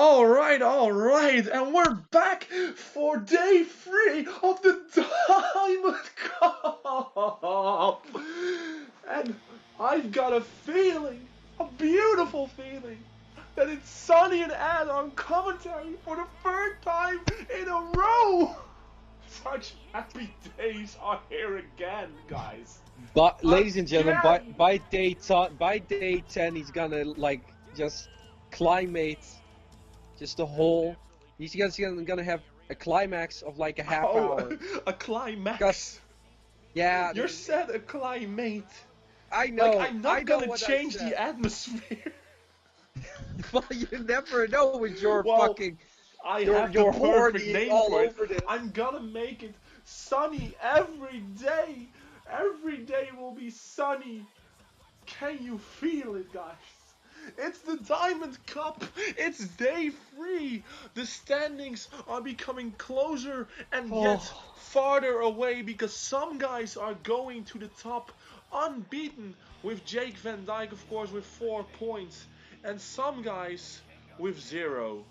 all right, and we're back for day 3 of the Diamond Cup. And I've got a feeling, a beautiful feeling, that it's Sonny and Ed on commentary for the 3rd time in a row. Such happy days are here again, guys. But, ladies and gentlemen, by day 10, he's gonna just climate. Just the whole. He's gonna have a climax of like a half hour. A climax. Yeah. You said a climate. I know. Like, I'm not gonna change the atmosphere. Well, you never know with your fucking. I have the perfect name for it. This. I'm gonna make it sunny every day. Every day will be sunny. Can you feel it, guys? It's the Diamond Cup. It's day 3. The standings are becoming closer and yet farther away because some guys are going to the top unbeaten with Jake Van Dijk, of course, with 4 points, and some guys with 0.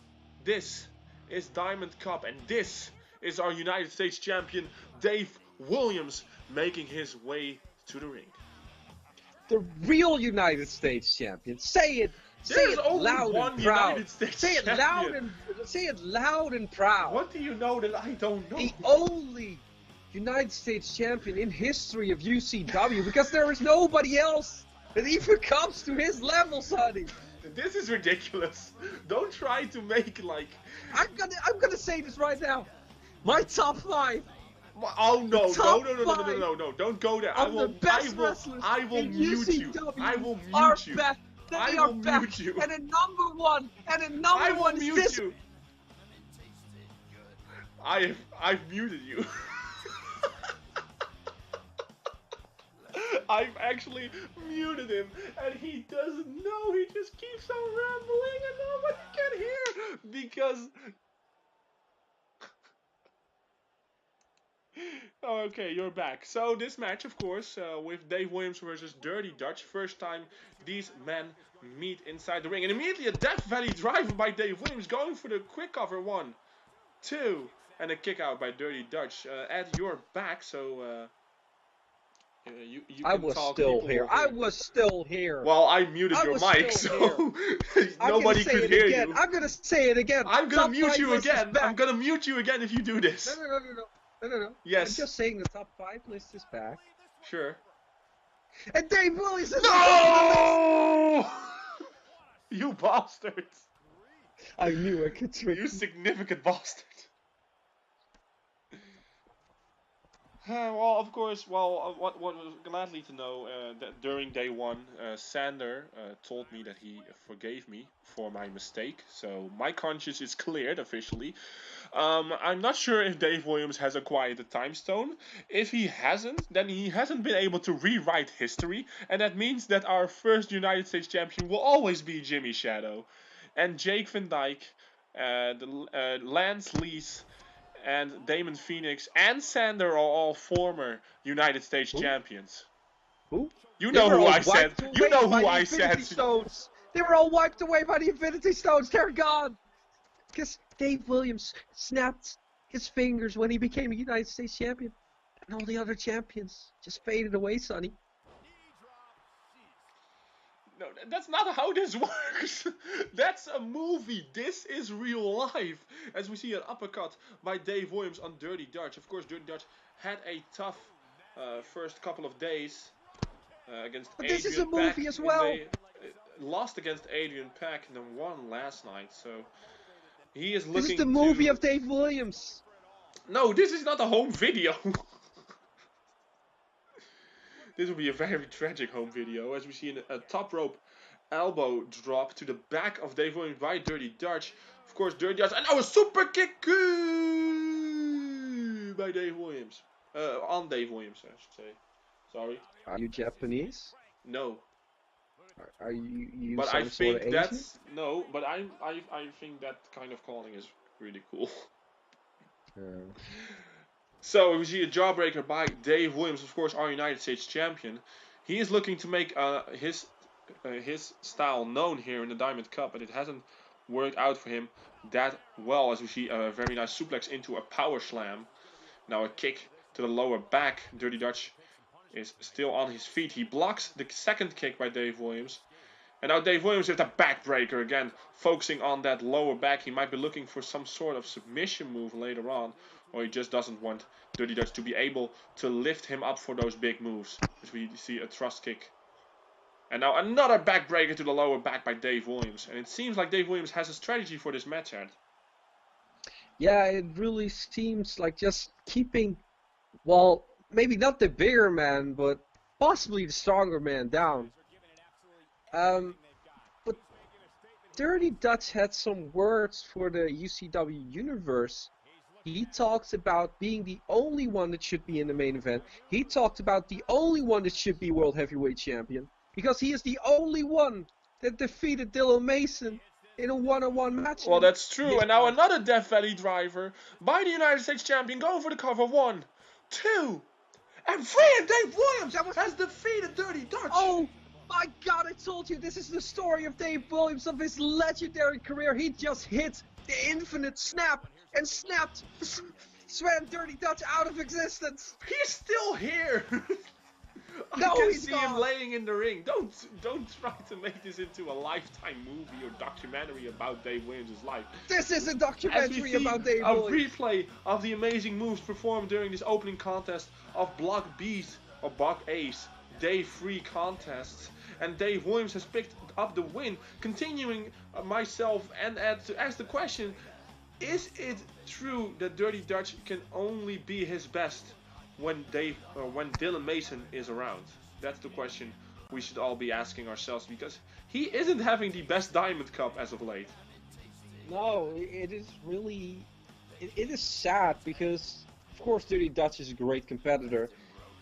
This is Diamond Cup, and this is our United States champion Dave Williams making his way to the ring. The real United States champion. Say it. Say it loud and proud. Say it loud and proud. What do you know that I don't know? The only United States champion in history of UCW, because there is nobody else that even comes to his level, Sonny. This is ridiculous. Don't try to make like. I'm gonna say this right now. My top 5. Oh no! No! Don't go there. I will mute you. I will mute you. They are back. And a number one. I will mute you. I've muted you. I've actually muted him, and he doesn't know. He just keeps on rambling, and nobody can hear because. Oh, okay, you're back. So this match, of course, with Dave Williams versus Dirty Dutch. First time these men meet inside the ring. And immediately a Death Valley driver by Dave Williams going for the quick cover. 1, 2, and a kick out by Dirty Dutch. Ed, you're back, so you I can was talk. Still here. I was still here. Well, I muted your mic, so nobody could hear you. I'm gonna say it again. I'm gonna mute you again. I'm gonna mute you again if you do this. No. Yes. I'm just saying the top 5 list is back. Sure. And Dave Williams is No! You bastard! I knew I could trick you. Significant bastard. Well, of course, what was gladly to know that during day 1, Sander told me that he forgave me for my mistake, so my conscience is cleared officially. I'm not sure if Dave Williams has acquired the time stone. If he hasn't, then he hasn't been able to rewrite history, and that means that our first United States champion will always be Jimmy Shadow. And Jake Van Dijk, Lance Lees, and Damon Phoenix and Sander are all former United States champions. Who? You know who I said. You know who I said. Stones. They were all wiped away by the Infinity Stones. They're gone. Because Dave Williams snapped his fingers when he became a United States champion. And all the other champions just faded away, Sonny. No, that's not how this works. That's a movie. This is real life. As we see an uppercut by Dave Williams on Dirty Dutch. Of course, Dirty Dutch had a tough first couple of days against Adrian Peck. This is a movie as well. They lost against Adrian Peck and then won last night. So he is looking. This is the movie of Dave Williams. No, this is not a home video. This will be a very tragic home video as we see a top rope elbow drop to the back of Dave Williams by Dirty Dutch. Of course, Dirty Dutch, and now a super kick by Dave Williams. On Dave Williams, I should say. Sorry. Are you Japanese? No. Are you but some I think sort of that's Asian? no. But I think that kind of calling is really cool. So we see a jawbreaker by Dave Williams, of course, our United States champion. He is looking to make his style known here in the Diamond Cup, but it hasn't worked out for him that well, as we see a very nice suplex into a power slam. Now a kick to the lower back. Dirty Dutch is still on his feet. He blocks the second kick by Dave Williams. And now Dave Williams with a backbreaker again, focusing on that lower back. He might be looking for some sort of submission move later on, or he just doesn't want Dirty Dutch to be able to lift him up for those big moves. As we see a thrust kick. And now another backbreaker to the lower back by Dave Williams. And it seems like Dave Williams has a strategy for this match, Ed. Yeah, it really seems like just keeping, well, maybe not the bigger man, but possibly the stronger man down. But Dirty Dutch had some words for the UCW universe. He talks about being the only one that should be in the main event. He talked about the only one that should be World Heavyweight Champion. Because he is the only one that defeated Dylan Mason in a one-on-one match. Well, that's true. And now another Death Valley driver by the United States Champion going for the cover. 1, 2, and 3. And Dave Williams has defeated Dirty Dutch. Oh my God, I told you, this is the story of Dave Williams, of his legendary career. He just hit the infinite snap and snapped Sven Dirty Dutch out of existence. He's still here. No, I can he's see gone. him laying in the ring. Don't try to make this into a Lifetime movie or documentary about Dave Williams' life. This is a documentary about Dave a Williams. replay of the amazing moves performed during this opening contest of Block B's or Block A's Day 3 contests. And Dave Williams has picked up the win, continuing myself and Ed to ask the question, is it true that Dirty Dutch can only be his best when Dylan Mason is around? That's the question we should all be asking ourselves, because he isn't having the best Diamond Cup as of late. No, it is really, it is sad because, of course, Dirty Dutch is a great competitor.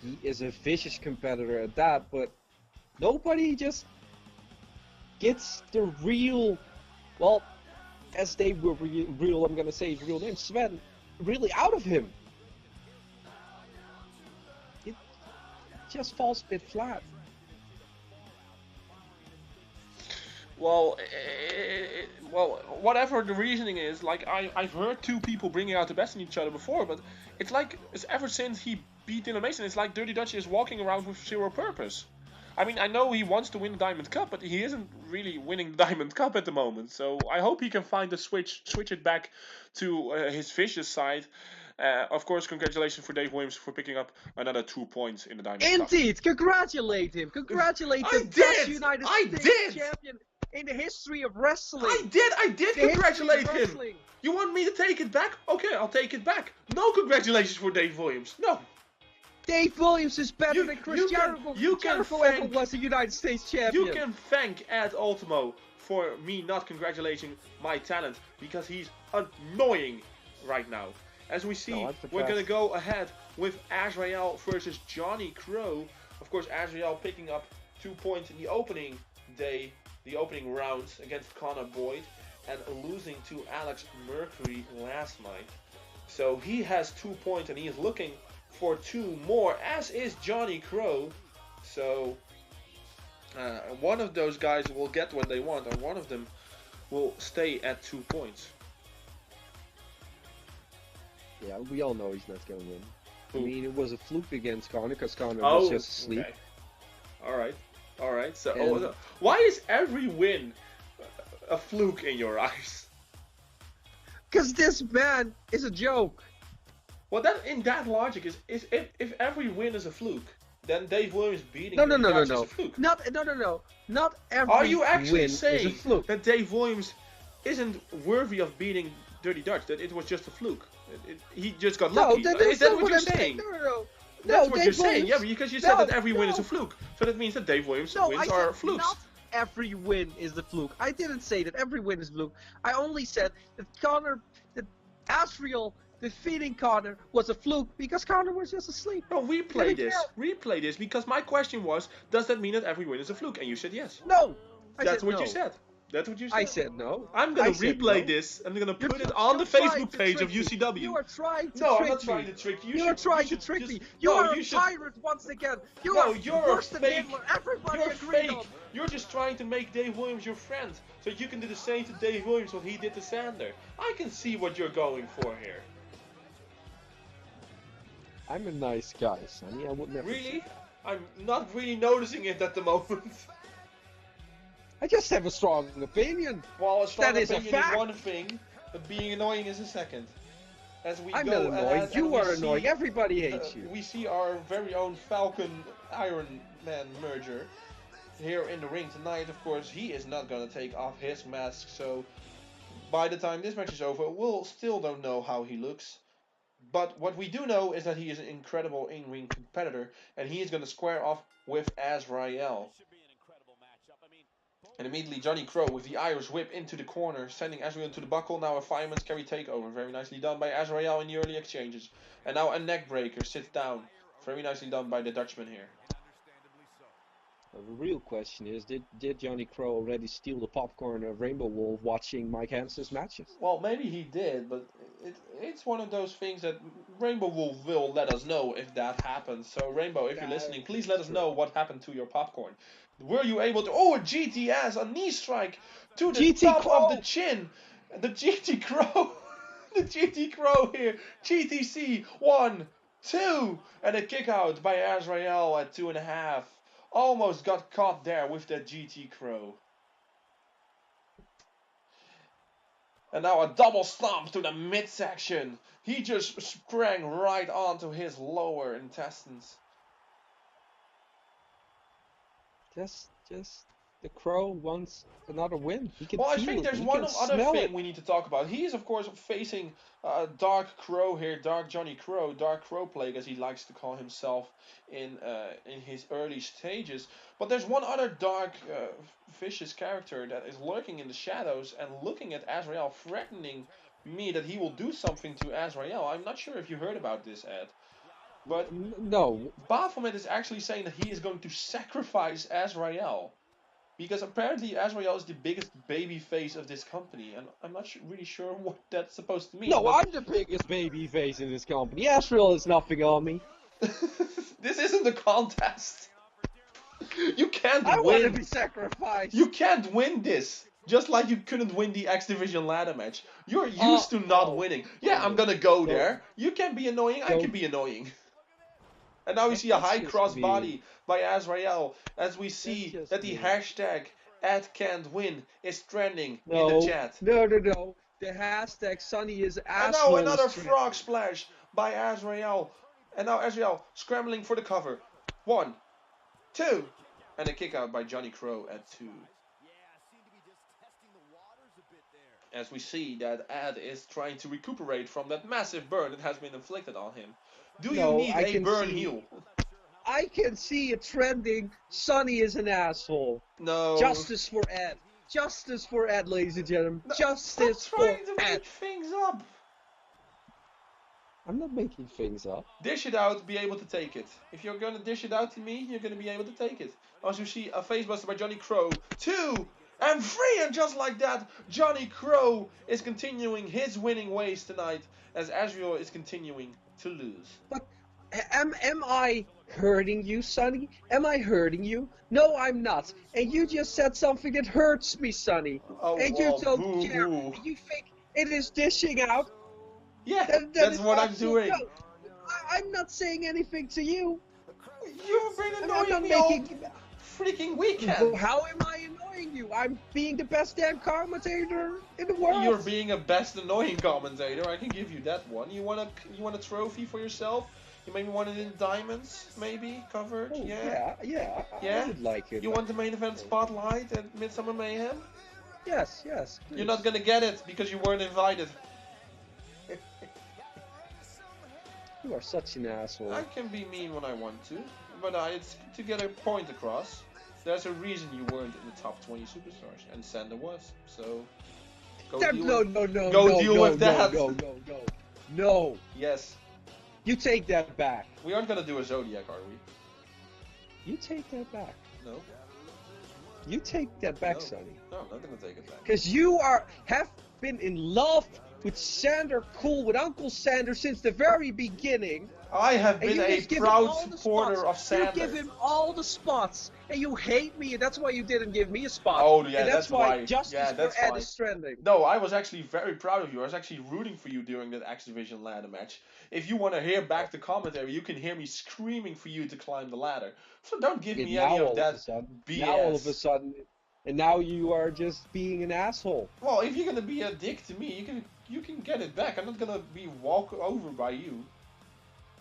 He is a vicious competitor at that, but nobody just gets the real, well, as they were real, I'm gonna say his real name, Sven, really out of him. It just falls a bit flat. Well, whatever the reasoning is, like I've heard two people bringing out the best in each other before, but it's like ever since he beat Dylan Mason, it's like Dirty Dutch is walking around with zero purpose. I mean, I know he wants to win the Diamond Cup, but he isn't really winning the Diamond Cup at the moment. So I hope he can find a switch it back to his vicious side. Of course, congratulations for Dave Williams for picking up another 2 points in the Diamond Cup. Indeed, congratulate him. Congratulate the best United States champion in the history of wrestling. I did congratulate him. You want me to take it back? Okay, I'll take it back. No congratulations for Dave Williams. No. Dave Williams is better than Chris Jericho. Jericho ever was a United States champion. You can thank Ed Ultimo for me not congratulating my talent, because he's annoying right now. As we see, we're going to go ahead with Azraël versus Johnny Crow. Of course, Azraël picking up 2 points in the opening day, the opening rounds against Connor Boyd, and losing to Alex Mercury last night. So he has 2 points and he is looking for 2 more, as is Johnny Crow. So one of those guys will get what they want, and one of them will stay at 2 points. Yeah, we all know he's not going to win. Who? I mean, it was a fluke against Connor, because Connor was just asleep. Okay. Alright. So, why is every win a fluke in your eyes? Because this man is a joke. Well, in that logic is if every win is a fluke, then Dave Williams beating No. is a fluke. Not every Are you actually win saying is a fluke. that Dave Williams isn't worthy of beating Dirty Dutch? That it was just a fluke? He just got lucky? Is that what you're saying? No. That's what Dave you're saying, Williams, yeah, because you said that every win is a fluke. So that means that Dave Williams wins are flukes. Not every win is the fluke. I didn't say that every win is a fluke. I only said that Azraël defeating Connor was a fluke because Connor was just asleep. No, replay this, because my question was, does that mean that every win is a fluke? And you said yes. No. That's what you said. That's what you said? I said no. I'm gonna replay this. I'm gonna put it on the Facebook page of UCW. You are trying to trick me. No, I'm not trying to trick you. You are trying to trick me. You are a tyrant once again. No, you're worse a than fake. Hitler. Everybody You're agreed fake. on. You're just trying to make Dave Williams your friend, so you can do the same to Dave Williams what he did to Sander. I can see what you're going for here. I'm a nice guy, Sonny. I would never. Really? I'm not really noticing it at the moment. I just have a strong opinion. Well, a strong That is a opinion is fact. one thing, but being annoying is a second. As we I'm go, not annoying. and You we are see, annoying. Everybody hates you. We see our very own Falcon Iron Man merger here in the ring tonight. Of course, he is not going to take off his mask, so by the time this match is over, we'll still don't know how he looks. But what we do know is that he is an incredible in-ring competitor, and he is going to square off with Azraël. And immediately Johnny Crow with the Irish whip into the corner, sending Azrael into the buckle. Now a fireman's carry takeover. Very nicely done by Azrael in the early exchanges. And now a neck breaker sits down. Very nicely done by the Dutchman here. The real question is, did Johnny Crow already steal the popcorn of Rainbow Wolf watching Mike Hansen's matches? Well, maybe he did, but it's one of those things that Rainbow Wolf will let us know if that happens. So Rainbow, if you're listening, please let us know what happened to your popcorn. Were you able to... Oh, a GTS, a knee strike to the top of the chin. The GT Crow. The GT Crow here. GTC, 1, 2. And a kick out by Azrael at 2.5. Almost got caught there with that GT Crow. And now a double stomp to the midsection. He just sprang right onto his lower intestines. Just the Crow wants another win. He can well, I feel think it. there's He one can other smell thing it. we need to talk about. He is, of course, facing Dark Crow here, Dark Johnny Crow, Dark Crow Plague, as he likes to call himself in his early stages. But there's one other dark, vicious character that is lurking in the shadows and looking at Azrael, threatening me that he will do something to Azrael. I'm not sure if you heard about this, Ed. But no. Baphomet is actually saying that he is going to sacrifice Azrael. Because apparently Azrael is the biggest baby face of this company. And I'm not really sure what that's supposed to mean. No, I'm the biggest baby face in this company. Azrael is nothing on me. This isn't a contest. You can't win. I want to be sacrificed. You can't win this. Just like you couldn't win the X Division ladder match. You're used to not winning. Yeah, I'm gonna go there. You can be annoying, I can be annoying. And now we see a high cross body by Azrael as we see that the hashtag @can'twin is trending in the chat. No. The hashtag Sonny is asshole. And now another frog splash by Azrael. And now Azrael scrambling for the cover. 1, 2. And a kick out by Johnny Crow at 2. As we see that Ed is trying to recuperate from that massive burn that has been inflicted on him. Do you need a burn heal? I can see it trending. Sonny is an asshole. No. Justice for Ed. Justice for Ed, ladies and gentlemen. No, Justice for Ed. Trying to make things up. I'm not making things up. Dish it out, be able to take it. If you're gonna dish it out to me, you're gonna be able to take it. As you see, a facebuster by Johnny Crow. 2 and 3, and just like that, Johnny Crow is continuing his winning ways tonight, as Azrael is continuing to lose. But am I hurting you, Sonny? Am I hurting you? No, I'm not. And you just said something that hurts me, Sonny. Oh, and you don't care. And you think it is dishing out? Yeah, that's what I'm doing. No, I'm not saying anything to you. You've been annoying me all freaking weekend. How am I annoying you? I'm being the best damn commentator in the world. You're being a best annoying commentator. I can give you that one. You want a trophy for yourself? You maybe want it in diamonds, maybe covered. Oh, yeah. I would like it. You want the main event spotlight at Midsummer Mayhem? Yes. Please. You're not gonna get it because you weren't invited. You are such an asshole. I can be mean when I want to, but it's to get a point across. There's a reason you weren't in the top 20 superstars, and Sander was. So go deal with that. No. Yes. You take that back. We aren't gonna do a Zodiac, are we? You take that back. No. You take that back, No, Sonny. no, I'm not gonna take it back. Because you have been in love with Sander Cool, with Uncle Sander since the very beginning. I have And been you a just give him proud all the supporter spots. of Sander. You give him all the spots. And you hate me, and that's why you didn't give me a spot. Oh yeah, And that's why why. justice Yeah, for that's Ed why. is trending. No, I was actually very proud of you. I was actually rooting for you during that X Division ladder match. If you want to hear back the commentary, you can hear me screaming for you to climb the ladder. So don't give And me now any of all of a that sudden, BS. and now you are just being an asshole. Well, if you're gonna be a dick to me, you can get it back. I'm not gonna be walked over by you.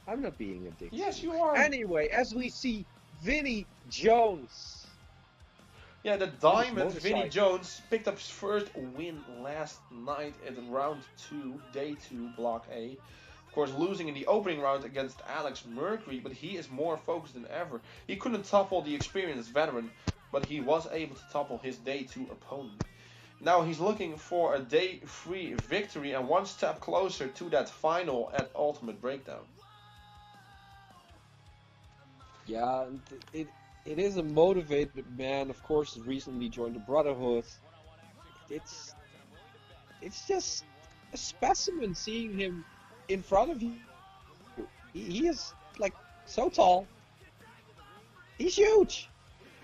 I'm not being a dick. Yes, you are. Anyway, as we see Vinnie Jones. Yeah, the Diamond Vinnie Jones picked up his first win last night in round 2, day 2, block A. Of course, losing in the opening round against Alex Mercury, but he is more focused than ever. He couldn't topple the experienced veteran, but he was able to topple his day 2 opponent. Now he's looking for a day 3 victory and one step closer to that final at Ultimate Breakdown. Yeah, it is a motivated man. Of course, recently joined the Brotherhood. It's just a specimen seeing him in front of you. He is like so tall. He's huge.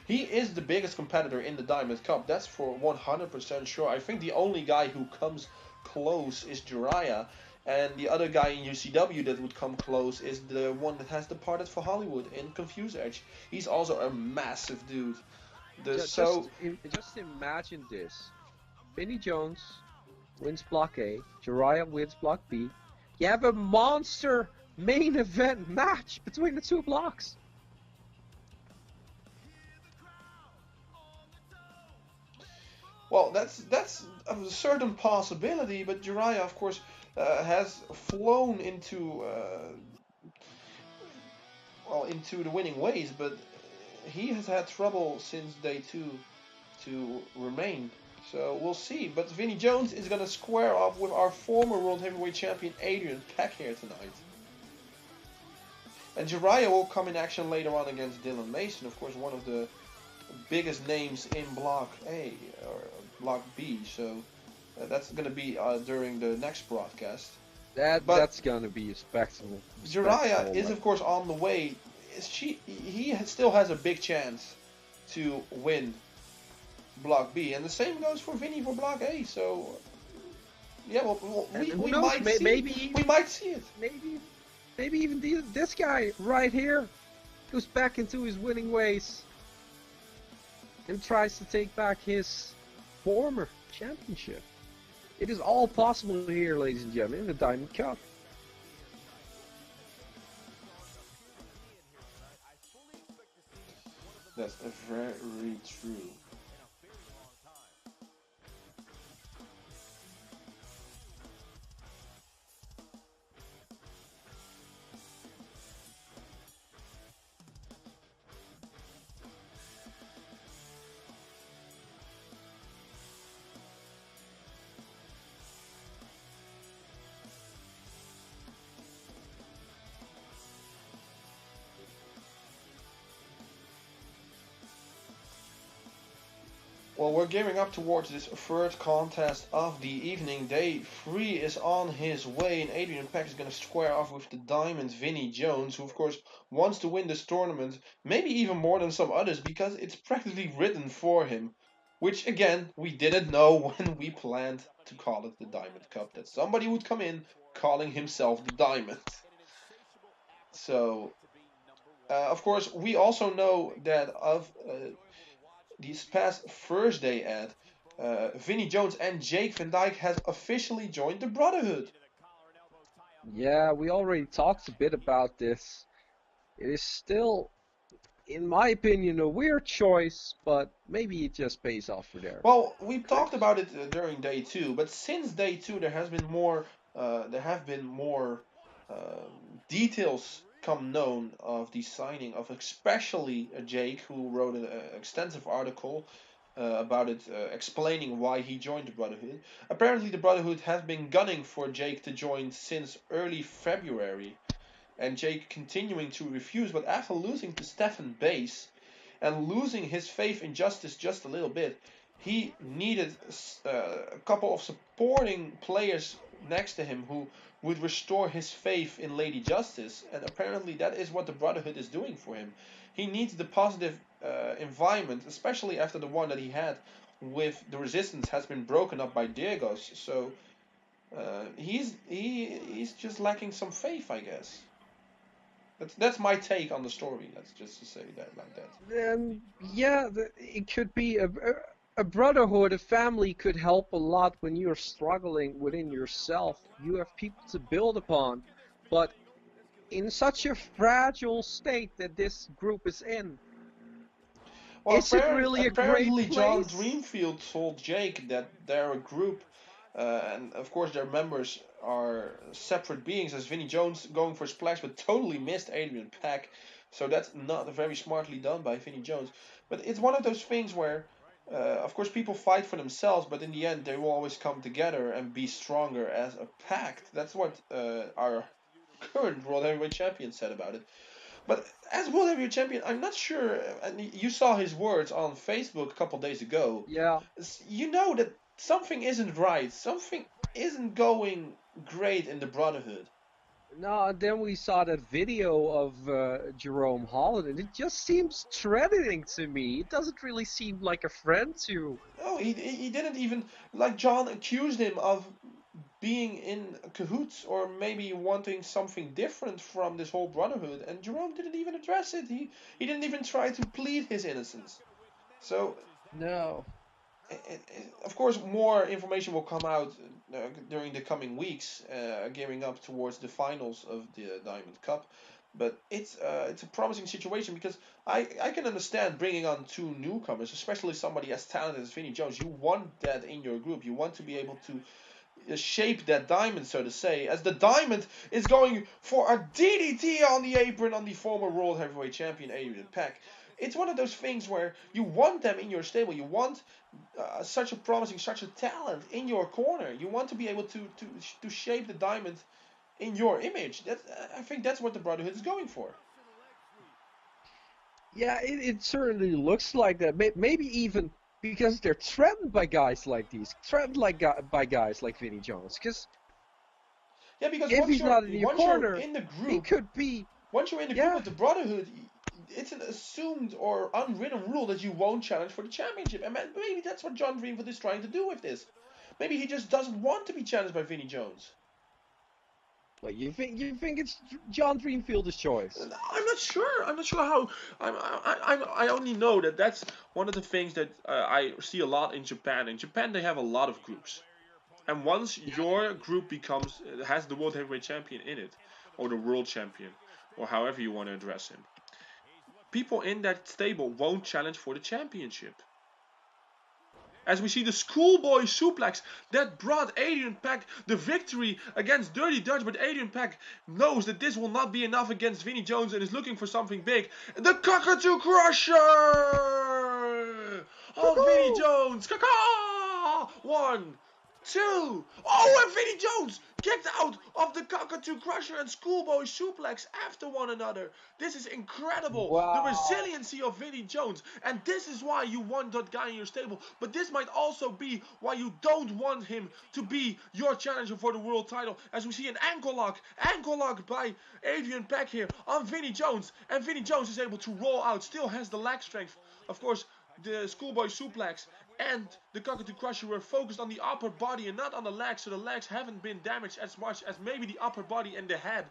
He is the biggest competitor in the Diamond Cup. That's for 100% sure. I think the only guy who comes close is Jiraiya. And the other guy in UCW that would come close is the one that has departed for Hollywood in Confuse Edge. He's also a massive dude. Just imagine this. Vinnie Jones wins Block A. Jiraiya wins Block B. You have a monster main event match between the two blocks. Well, that's a certain possibility, but Jiraiya, of course, has flown into into the winning ways, but he has had trouble since day 2 to remain. So we'll see. But Vinnie Jones is going to square off with our former World Heavyweight Champion Adrian Peck here tonight. And Jiraiya will come in action later on against Dylan Mason, of course, one of the biggest names in Block A or Block B. So that's going to be during the next broadcast. That's going to be a spectacle. Jiraiya is, of course, on the way. He still has a big chance to win Block B, and the same goes for Vinnie for Block A. So, yeah, well we might see it. Maybe even this guy right here goes back into his winning ways and tries to take back his former championship. It is all possible here, ladies and gentlemen, in the Diamond Cup. That's very true. Well, we're gearing up towards this third contest of the evening. Day 3 is on his way, and Adrian Peck is going to square off with the Diamond Vinnie Jones, who of course wants to win this tournament, maybe even more than some others, because it's practically written for him. Which, again, we didn't know when we planned to call it the Diamond Cup, that somebody would come in calling himself the Diamond. So, of course, we also know that of this past Thursday at Vinnie Jones and Jake Van Dijk has officially joined the Brotherhood. Yeah, we already talked a bit about this. It is still, in my opinion, a weird choice, but maybe it just pays off for there. Well, we talked about it during day 2, but since day 2 there have been more details come known of the signing of especially Jake, who wrote an extensive article about it, explaining why he joined the Brotherhood. Apparently the Brotherhood has been gunning for Jake to join since early February, and Jake continuing to refuse, but after losing to Stephen Bass, and losing his faith in justice just a little bit. He needed a couple of supporting players next to him who would restore his faith in Lady Justice, and apparently that is what the Brotherhood is doing for him. He needs the positive environment, especially after the one that he had with the Resistance has been broken up by Diegos. So he's just lacking some faith, I guess. That's my take on the story. That's just to say that like that. Yeah, it could be a brotherhood, a family could help a lot when you're struggling within yourself. You have people to build upon, but in such a fragile state that this group is in, Well, is it really a great apparently John place? Dreamfield told Jake that they're a group, and of course their members are separate beings, as Vinnie Jones going for splash but totally missed Adrian Peck. So that's not very smartly done by Vinnie Jones. But it's one of those things where, of course, people fight for themselves, but in the end they will always come together and be stronger as a pact. That's what our current World Heavyweight Champion said about it. But as World Heavyweight Champion, I'm not sure, and you saw his words on Facebook a couple days ago. Yeah. You know that something isn't right. Something isn't going great in the Brotherhood. No, and then we saw that video of Jerome Holland, and it just seems threatening to me. It doesn't really seem like a friend to. No, he didn't even, like John accused him of being in cahoots or maybe wanting something different from this whole Brotherhood, and Jerome didn't even address it. He didn't even try to plead his innocence. So No. of course, more information will come out during the coming weeks, gearing up towards the finals of the Diamond Cup. But it's a promising situation because I can understand bringing on two newcomers, especially somebody as talented as Vinnie Jones. You want that in your group. You want to be able to shape that diamond, so to say, as the diamond is going for a DDT on the apron on the former World Heavyweight Champion Adrian Peck. It's one of those things where you want them in your stable. You want such a promising, such a talent in your corner. You want to be able to shape the diamond in your image. I think that's what the Brotherhood is going for. Yeah, it certainly looks like that. Maybe even because they're threatened by guys like these, threatened by guys like Vinnie Jones. Because if he's not in your corner, in the group, he could be. Once you're in the group with the Brotherhood, it's an assumed or unwritten rule that you won't challenge for the championship. And maybe that's what John Dreamfield is trying to do with this. Maybe he just doesn't want to be challenged by Vinnie Jones. Well, you think it's John Dreamfield's choice? I'm not sure. I'm not sure how. I only know that that's one of the things that I see a lot in Japan. In Japan, they have a lot of groups, and once your group has the World Heavyweight Champion in it, or the World Champion, or however you want to address him, people in that stable won't challenge for the championship. As we see the schoolboy suplex that brought Adrian Peck the victory against Dirty Dutch, but Adrian Peck knows that this will not be enough against Vinnie Jones and is looking for something big. The Cockatoo Crusher on Vinnie Jones. Caca! 1, 2. Oh, and Vinnie Jones kicked out of the Cockatoo Crusher and Schoolboy Suplex after one another. This is incredible. Wow. The resiliency of Vinnie Jones. And this is why you want that guy in your stable. But this might also be why you don't want him to be your challenger for the world title. As we see an ankle lock by Adrian Peck here on Vinnie Jones. And Vinnie Jones is able to roll out, still has the leg strength. Of course, the Schoolboy Suplex and the Cockatoo Crusher were focused on the upper body and not on the legs, so the legs haven't been damaged as much as maybe the upper body and the head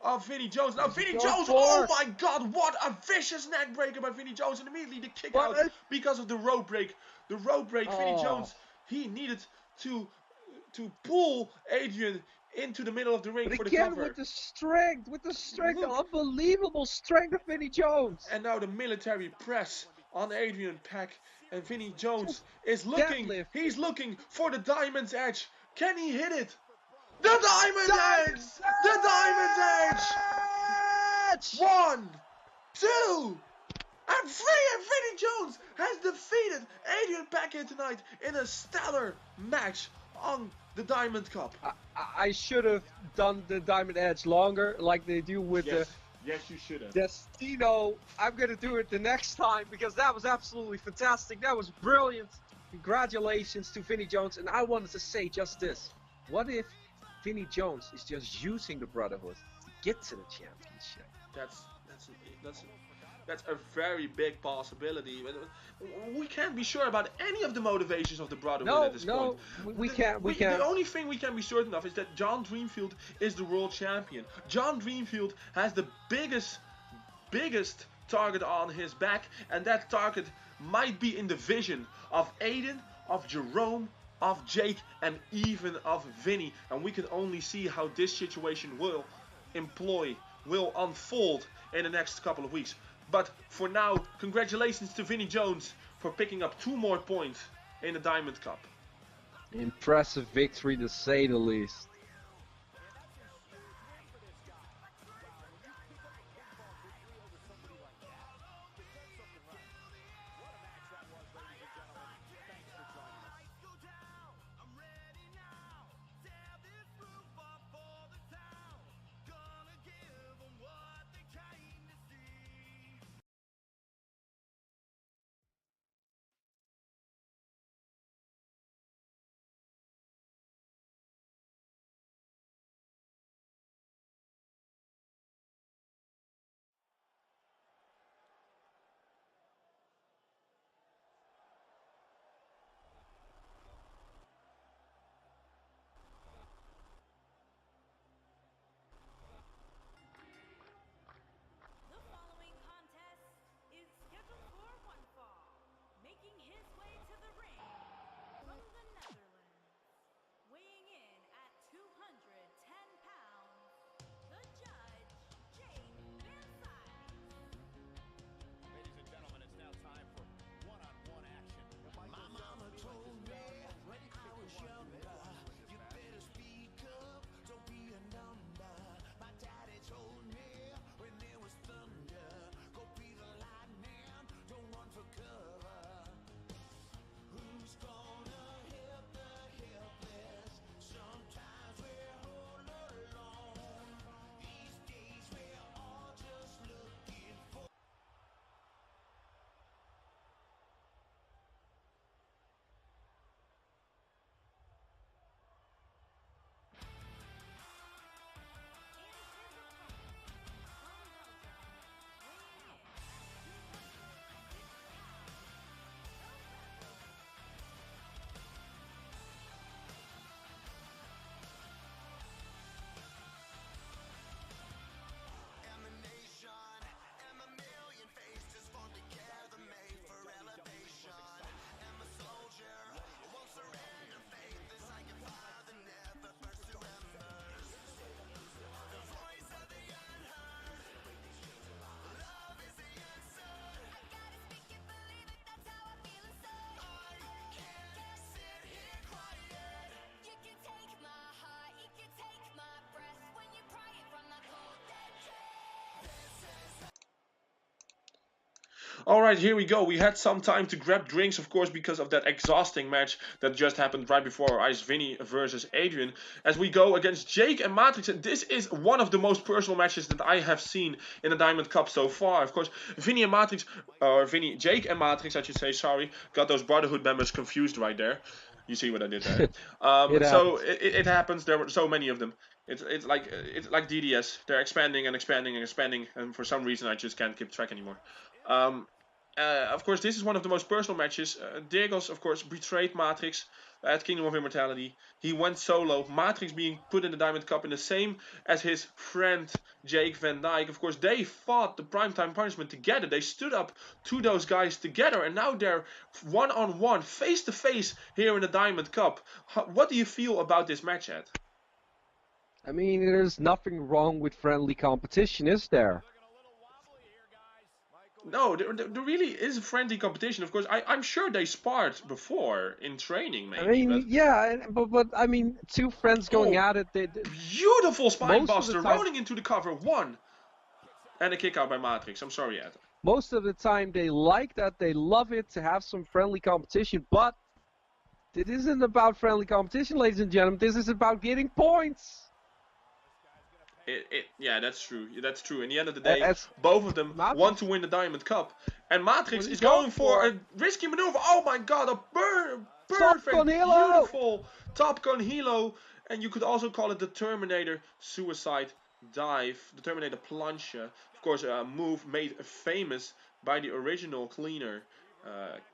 of Vinnie Jones. Now Vinnie Jones, oh my god, what a vicious neck breaker by Vinnie Jones, and immediately the kick out because of the rope break. The rope break, Vinnie Jones, he needed to pull Adrian into the middle of the ring for the cover. With the strength, the unbelievable strength of Vinnie Jones. And now the military press on Adrian Peck. And Vinnie Jones is looking. He's looking for the Diamond's Edge. Can he hit it? The Diamond's Edge! The Diamond's Edge! 1, 2, and 3. And Vinnie Jones has defeated Adrian Peck here tonight in a stellar match on the Diamond Cup. I should have done the Diamond Edge longer, like they do with Yes, you should have. Destino, I'm gonna do it the next time because that was absolutely fantastic. That was brilliant. Congratulations to Vinnie Jones. And I wanted to say just this. What if Vinnie Jones is just using the Brotherhood to get to the championship? That's a very big possibility. We can't be sure about any of the motivations of the Brotherhood at this point. We can't. The only thing we can be certain of is that John Dreamfield is the world champion. John Dreamfield has the biggest target on his back, and that target might be in the vision of Aiden, of Jerome, of Jake, and even of Vinnie. And we can only see how this situation will unfold in the next couple of weeks. But for now, congratulations to Vinnie Jones for picking up 2 more points in the Diamond Cup. Impressive victory to say the least. Alright, here we go. We had some time to grab drinks, of course, because of that exhausting match that just happened right before our eyes, Vinnie versus Adrian. As we go against Jake and Maartrix, and this is one of the most personal matches that I have seen in the Diamond Cup so far. Of course, Jake and Maartrix, I should say, sorry, got those Brotherhood members confused right there. You see what I did there. It happens. There were so many of them. It's like DDS. They're expanding and expanding and expanding, and for some reason I just can't keep track anymore. Of course, this is one of the most personal matches. Dijk, of course, betrayed Maartrix at Kingdom of Immortality. He went solo. Maartrix being put in the Diamond Cup in the same as his friend Jake Van Dijk. Of course, they fought the Primetime Punishment together. They stood up to those guys together, and now they're one-on-one, face-to-face here in the Diamond Cup. What do you feel about this match, Ed? I mean, there's nothing wrong with friendly competition, is there? No, there really is a friendly competition. Of course, I'm sure they sparred before in training, maybe. I mean, yeah, but I mean, 2 friends going at it. Beautiful spinebuster rolling into the cover. 1. And a kick out by Maartrix. I'm sorry, Ed. Most of the time, they like that. They love it to have some friendly competition. But it isn't about friendly competition, ladies and gentlemen. This is about getting points. Yeah, that's true. That's true. In the end of the day, As both of them Maartrix, want to win the Diamond Cup, and Maartrix is going for a risky maneuver. Oh my God! A Top Gun perfect, Hilo! beautiful Top Gun Hilo, and you could also call it the Terminator suicide dive, the Terminator plunge. Of course, a move made famous by the original cleaner,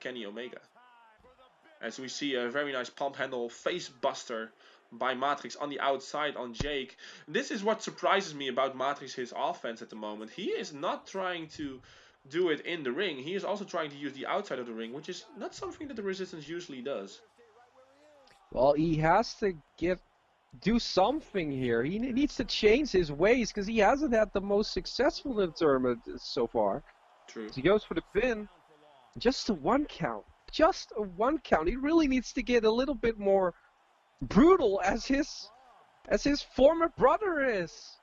Kenny Omega. As we see a very nice pump handle face buster by Maartrix on the outside on Jake. This is what surprises me about Maartrix, his offense at the moment. He is not trying to do it in the ring. He is also trying to use the outside of the ring, which is not something that the Resistance usually does. Well, he has to do something here. He needs to change his ways because he hasn't had the most successful in the tournament so far. True. So he goes for the pin. Just a 1 count. Just a 1 count. He really needs to get a little bit more brutal as his former brother is.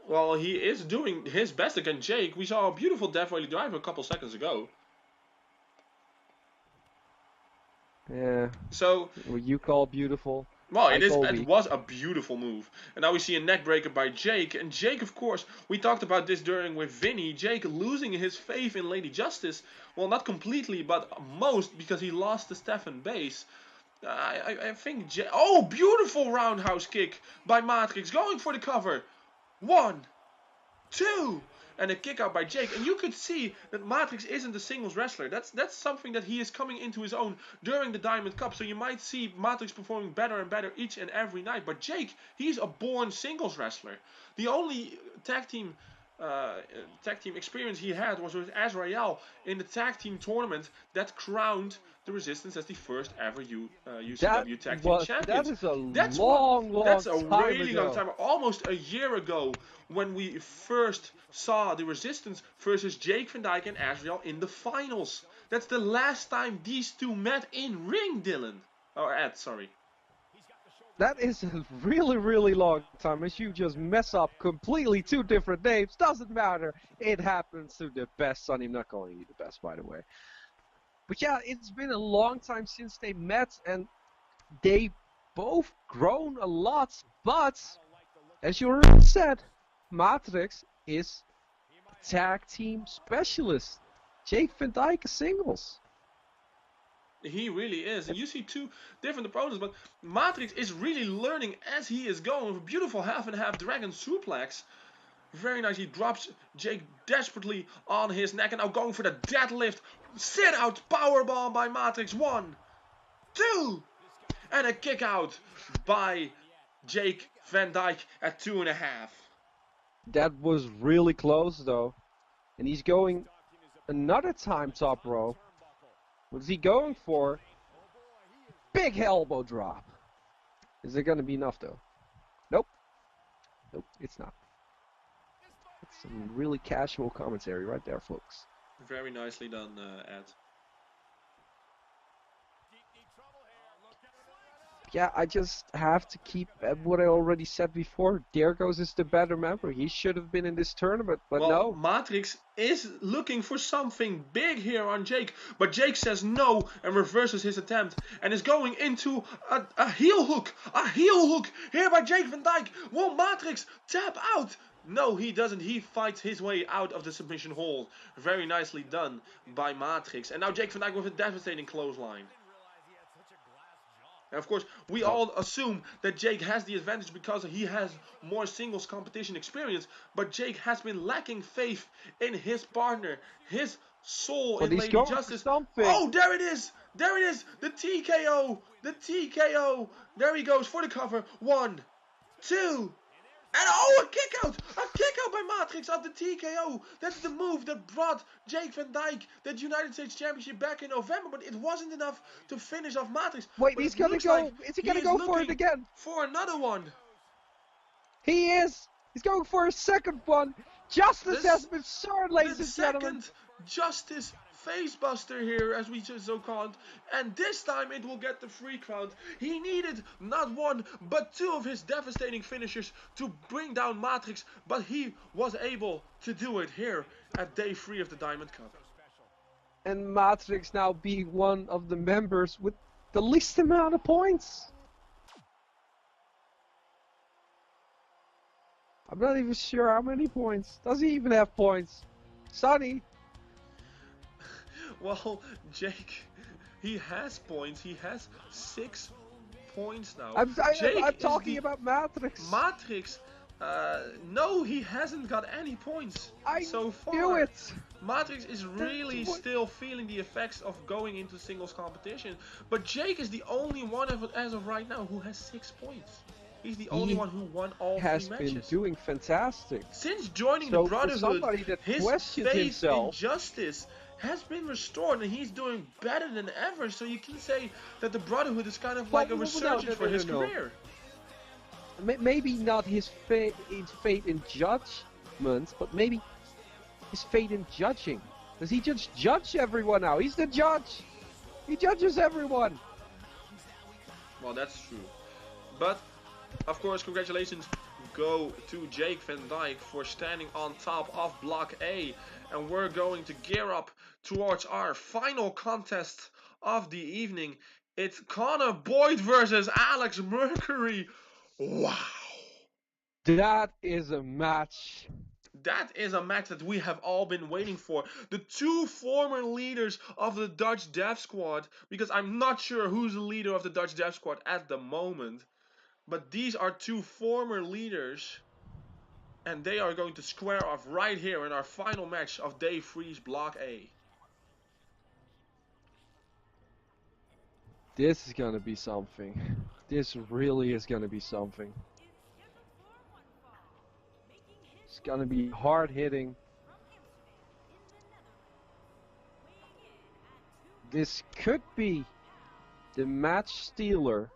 Well, he is doing his best against Jake. We saw a beautiful Death Valley Driver a couple seconds ago. Yeah. So what you call beautiful. Well, it was a beautiful move. And now we see a neck breaker by Jake. And Jake, of course, we talked about this during with Vinnie. Jake losing his faith in Lady Justice. Well, not completely, but most, because he lost the Stefan base. I think Jake... Oh, beautiful roundhouse kick by Maartrix. Going for the cover. 1, 2... and a kick out by Jake. And you could see that Maartrix isn't a singles wrestler. That's something that he is coming into his own during the Diamond Cup. So you might see Maartrix performing better and better each and every night. But Jake, he's a born singles wrestler. The only tag team experience he had was with Azraël in the tag team tournament that crowned the Resistance as the first ever UCW tag team champions. That's a really long time, almost a year ago, when we first saw the Resistance versus Jake Van Dijk and Azraël in the finals. That's the last time these two met in ring, Dylan. Or Ed, sorry. That is a really, really long time. As you just mess up completely 2 different names, doesn't matter. It happens to the best son. I'm not calling you the best, by the way. But yeah, it's been a long time since they met, and they both grown a lot. But as you already said, Maartrix is a tag team specialist. Jake Van Dijk is singles. He really is. And you see 2 different opponents, but Maartrix is really learning as he is going with a beautiful half and half dragon suplex. Very nice. He drops Jake desperately on his neck and now going for the deadlift. Sit out powerbomb by Maartrix. 1, 2, and a kick out by Jake Van Dijk at 2.5. That was really close though. And he's going another time top rope. What is he going for? Big elbow drop. Is it going to be enough though? Nope. Nope, it's not. It's some really casual commentary right there, folks. Very nicely done, Ed. Yeah, I just have to keep what I already said before. Dergos is the better member. He should have been in this tournament, but no. Maartrix is looking for something big here on Jake, but Jake says no and reverses his attempt and is going into a heel hook. A heel hook here by Jake Van Dijk. Will Maartrix tap out? No, he doesn't. He fights his way out of the submission hold. Very nicely done by Maartrix. And now Jake Van Dijk with a devastating clothesline. And of course, we all assume that Jake has the advantage because he has more singles competition experience. But Jake has been lacking faith in his partner, his soul in Lady Justice. Oh, there it is! There it is! The TKO! The TKO! There he goes for the cover. 1, 2... and oh, a kick out! A kick out by Maartrix of the TKO. That's the move that brought Jake Van Dijk that United States Championship back in November, but it wasn't enough to finish off Maartrix. Wait, he's gonna go. Is he gonna go for it again? For another one. He is. He's going for a second one. Justice has been served, ladies and gentlemen. Second Justice facebuster here, as we just so called, and this time it will get the free count. He needed not 1 but 2 of his devastating finishers to bring down Maartrix, but he was able to do it here at day 3 of the Diamond Cup. And Maartrix now being one of the members with the least amount of points. I'm not even sure how many points. Does he even have points? Sonny. Well, Jake, he has points. He has 6 points now. I'm Jake is talking the about Maartrix. Maartrix. No, he hasn't got any points I so knew far. it. Maartrix is really still feeling the effects of going into singles competition, but Jake is the only one as of right now who has 6 points. He's the only one who won all 3 has matches. been doing fantastic. Since joining So the Brotherhood, for somebody that his questioned faith in himself, justice has been restored and he's doing better than ever. So you can say that the Brotherhood is kind of like a resurgence for his career. Maybe not his faith in judgment, but maybe his faith in judging. Does he just judge everyone now? He's the judge. He judges everyone. Well, that's true. But, of course, congratulations go to Jake Van Dijk for standing on top of Block A. And we're going to gear up towards our final contest of the evening. It's Connor Boyd versus Alex Mercury. Wow. That is a match. That is a match that we have all been waiting for. The 2 former leaders of the Dutch Death Squad, because I'm not sure who's the leader of the Dutch Death Squad at the moment, but these are 2 former leaders, and they are going to square off right here in our final match of Day 3's Block A. This is gonna be something. This really is gonna be something. It's gonna be hard hitting. This could be the match stealer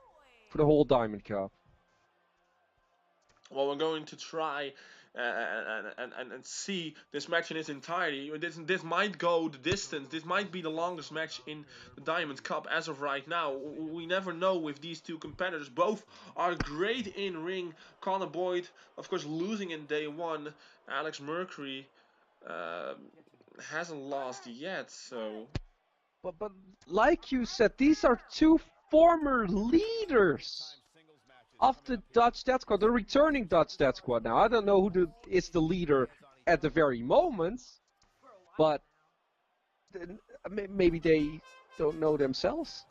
for the whole Diamond Cup. Well, we're going to try and see this match in its entirety. This might go the distance. This might be the longest match in the Diamond Cup as of right now. We never know with these 2 competitors. Both are great in ring. Connor Boyd, of course, losing in day 1. Alex Mercury hasn't lost yet, so. But like you said, these are 2 former leaders of the Dutch Death Squad, the returning Dutch Death Squad. Now, I don't know who is the leader at the very moment, but maybe they don't know themselves.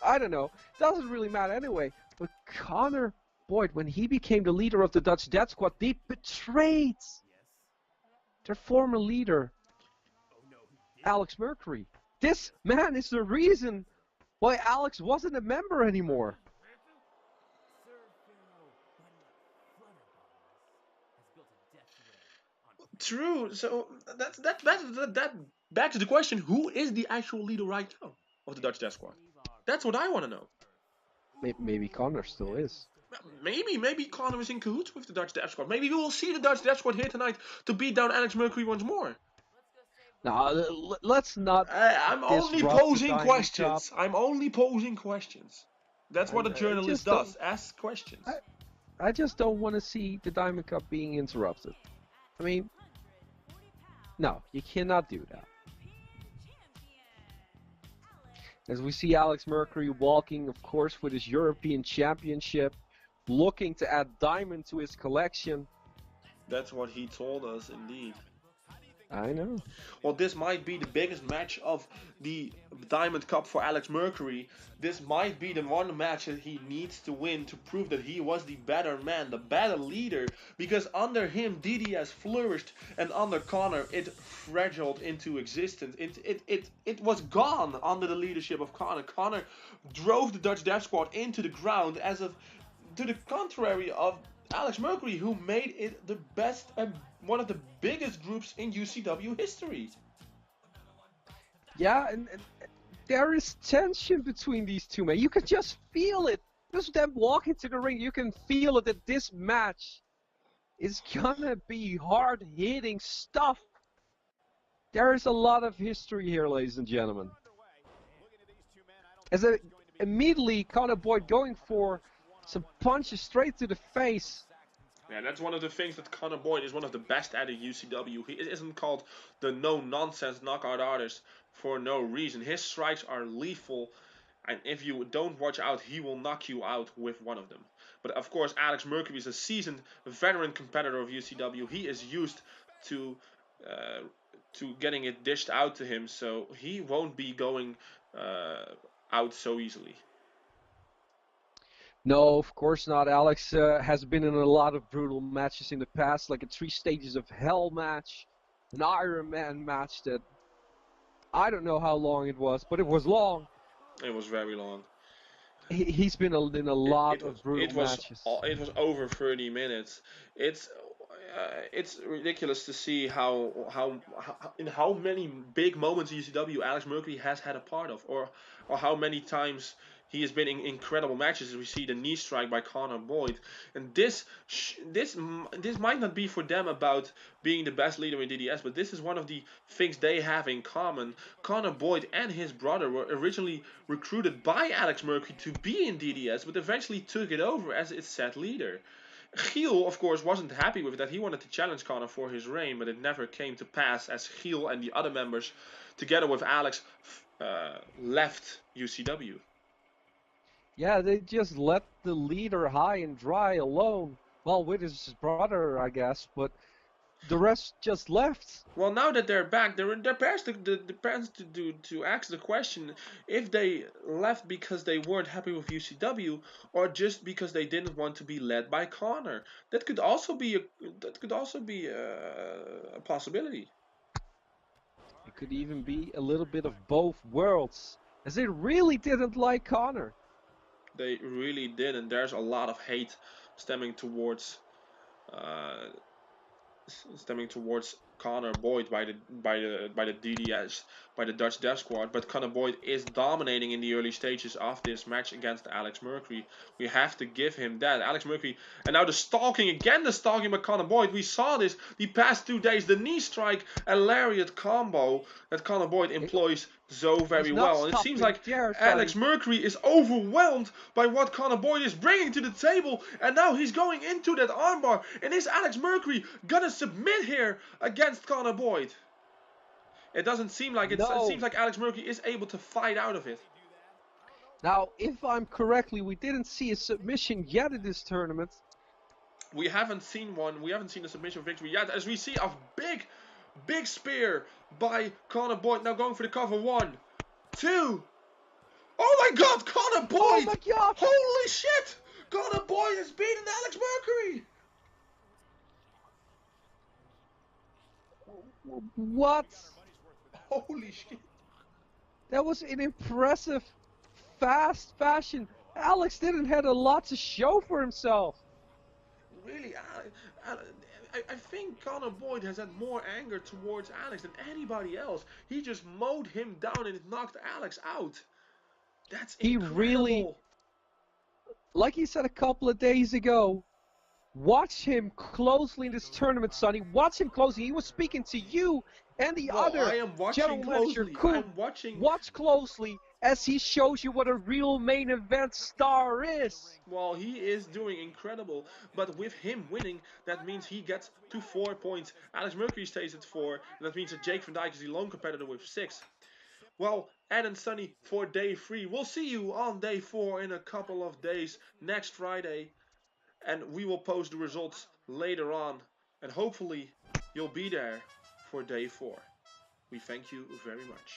I don't know. Doesn't really matter anyway. But Connor Boyd, when he became the leader of the Dutch Death Squad, they betrayed their former leader, Alex Mercury. This man is the reason why Alex wasn't a member anymore. True. So that begs the question: who is the actual leader right now of the Dutch Death Squad? That's what I want to know. Maybe Connor still is. Maybe Connor is in cahoots with the Dutch Death Squad. Maybe we will see the Dutch Death Squad here tonight to beat down Alex Mercury once more. Now, let's not. I'm only posing questions. I'm only posing questions. That's what a journalist does. Ask questions. I just don't want to see the Diamond Cup being interrupted. I mean, no, you cannot do that. As we see Alex Mercury walking, of course, with his European Championship, looking to add diamond to his collection. That's what he told us, indeed. I know. Well, this might be the biggest match of the Diamond Cup for Alex Mercury. This might be the one match that he needs to win to prove that he was the better man, the better leader. Because under him, DDS flourished, and under Connor, it fragiled into existence. It was gone under the leadership of Connor. Connor drove the Dutch Death Squad into the ground, as of to the contrary of Alex Mercury, who made it the best and one of the biggest groups in UCW history. Yeah, and there is tension between these 2 men. You can just feel it. Just them walking to the ring, you can feel it that this match is gonna be hard-hitting stuff. There is a lot of history here, ladies and gentlemen. As immediately Connor Boyd going for some punches straight to the face. Yeah, that's one of the things that Connor Boyd is one of the best at in UCW. He isn't called the no-nonsense knockout artist for no reason. His strikes are lethal. And if you don't watch out, he will knock you out with one of them. But of course, Alex Mercury is a seasoned veteran competitor of UCW. He is used to uh, getting it dished out to him, so he won't be going out so easily. No, of course not. Alex has been in a lot of brutal matches in the past, like a 3 Stages of Hell match, an Iron Man match that I don't know how long it was, but it was long. It was very long. He's been in a lot of brutal matches. It was over 30 minutes. It's ridiculous to see how in how many big moments in UCW Alex Mercury has had a part of, or how many times he has been in incredible matches. We see the knee strike by Connor Boyd, and this might not be for them about being the best leader in DDS, but this is one of the things they have in common. Connor Boyd and his brother were originally recruited by Alex Mercury to be in DDS, but eventually took it over as its set leader. Giel, of course, wasn't happy with that. He wanted to challenge Connor for his reign, but it never came to pass as Giel and the other members, together with Alex, left UCW. Yeah, they just let the leader high and dry alone. Well, with his brother, I guess, but the rest just left. Well, now that they're back, they're parents to ask the question if they left because they weren't happy with UCW or just because they didn't want to be led by Connor. That could also be a possibility. It could even be a little bit of both worlds, as they really didn't like Connor. They really did, and there's a lot of hate stemming towards Connor Boyd by the DDS, by the Dutch Death Squad. But Connor Boyd is dominating in the early stages of this match against Alex Mercury. We have to give him that. Alex Mercury, and now the stalking by Connor Boyd. We saw this the past 2 days. The knee strike and lariat combo that Connor Boyd employs so very well. And it seems like Alex Mercury is overwhelmed by what Connor Boyd is bringing to the table. And now he's going into that armbar. And is Alex Mercury gonna submit here against Connor Boyd? It doesn't seem like it. No. It seems like Alex Mercury is able to fight out of it. Now, if I'm correctly, we didn't see a submission yet in this tournament. We haven't seen one. We haven't seen a submission victory yet. As we see a big spear by Connor Boyd. Now going for the cover. 1, 2. Oh my God, Connor Boyd! Oh my God! Holy shit! Connor Boyd has beaten Alex Mercury! What? Holy shit. That was an impressive, fast fashion. Alex didn't have a lot to show for himself. Really, I think Connor Boyd has had more anger towards Alex than anybody else. He just mowed him down and it knocked Alex out. That's incredible. He really, like he said a couple of days ago, watch him closely in this tournament, Sonny. Watch him closely. He was speaking to you and the other general manager, Coop. Watch closely as he shows you what a real main event star is. Well, he is doing incredible, but with him winning, that means he gets to 4 points. Alex Mercury stays at 4, and that means that Jake Van Dijk is the lone competitor with 6. Well, Ed and Sonny for day 3. We'll see you on day 4 in a couple of days, next Friday, and we will post the results later on, and hopefully you'll be there for day 4. We thank you very much.